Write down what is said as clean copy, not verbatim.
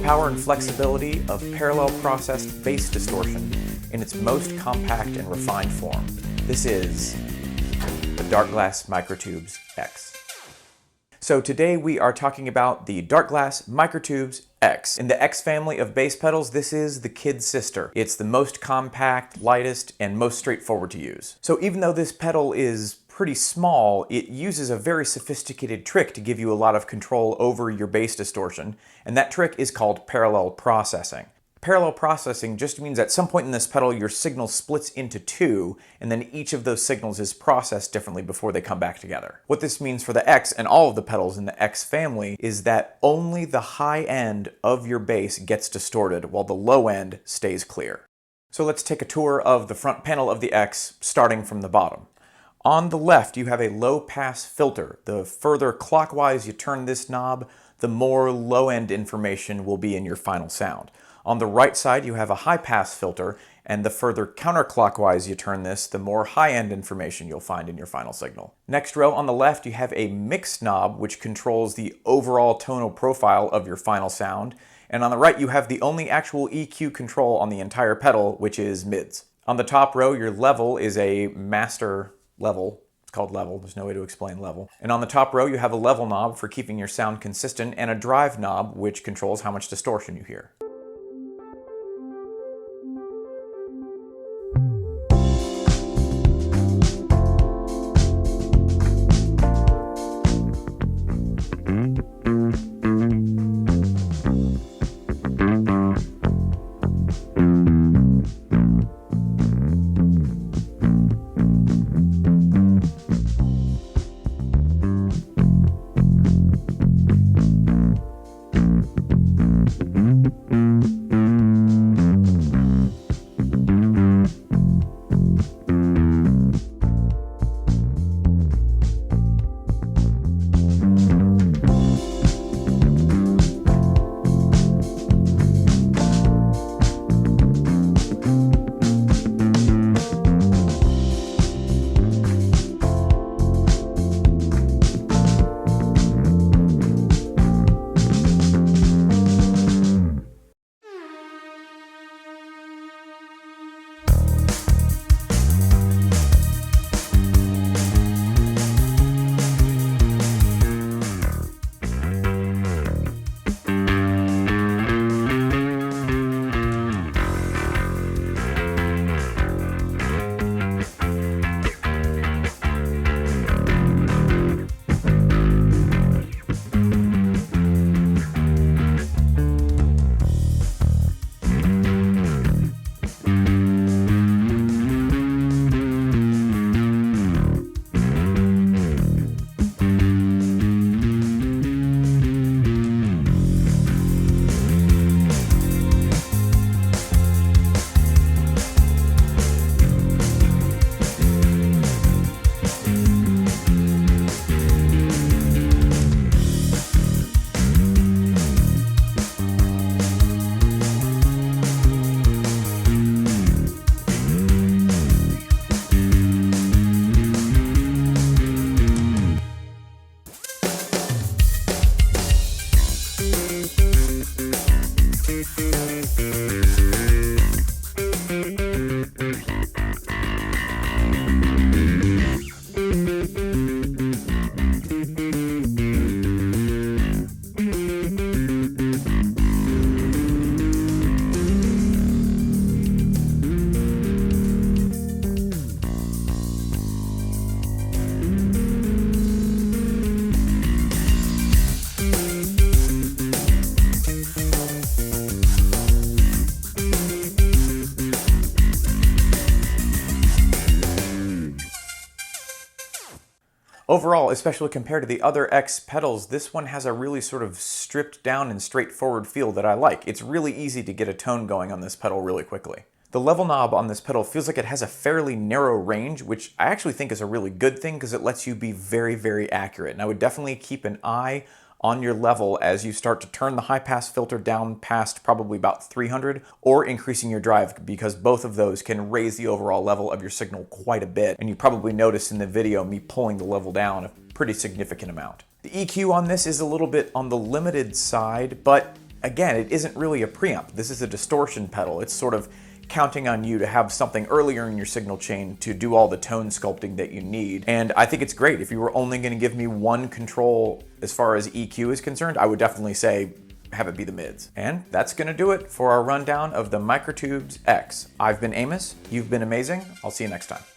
power and flexibility of parallel processed bass distortion in its most compact and refined form. This is the Darkglass Microtubes X. So today we are talking about the Darkglass Microtubes X. In the X family of bass pedals, this is the kid sister. It's the most compact, lightest, and most straightforward to use. So even though this pedal is pretty small, it uses a very sophisticated trick to give you a lot of control over your bass distortion, and that trick is called parallel processing. Parallel processing just means at some point in this pedal your signal splits into two, and then each of those signals is processed differently before they come back together. What this means for the X and all of the pedals in the X family is that only the high end of your bass gets distorted while the low end stays clear. So let's take a tour of the front panel of the X, starting from the bottom. On the left you have a low pass filter. The further clockwise you turn this knob, the more low end information will be in your final sound. On the right side you have a high pass filter, and the further counterclockwise you turn this, the more high-end information you'll find in your final signal. Next row on the left you have a mix knob which controls the overall tonal profile of your final sound, and on the right you have the only actual EQ control on the entire pedal, which is mids. On the top row your level is a master level. It's called level, there's no way to explain level. And on the top row you have a level knob for keeping your sound consistent, and a drive knob which controls how much distortion you hear. Overall, especially compared to the other X pedals, this one has a really sort of stripped down and straightforward feel that I like. It's really easy to get a tone going on this pedal really quickly. The level knob on this pedal feels like it has a fairly narrow range, which I actually think is a really good thing because it lets you be very, very accurate. And I would definitely keep an eye on your level as you start to turn the high pass filter down past probably about 300, or increasing your drive, because both of those can raise the overall level of your signal quite a bit. And you probably noticed in the video me pulling the level down a pretty significant amount. The EQ on this is a little bit on the limited side, but again, it isn't really a preamp. This is a distortion pedal. It's sort of counting on you to have something earlier in your signal chain to do all the tone sculpting that you need. And I think it's great. If you were only going to give me one control as far as EQ is concerned, I would definitely say have it be the mids. And that's going to do it for our rundown of the Microtubes X. I've been Amos. You've been amazing. I'll see you next time.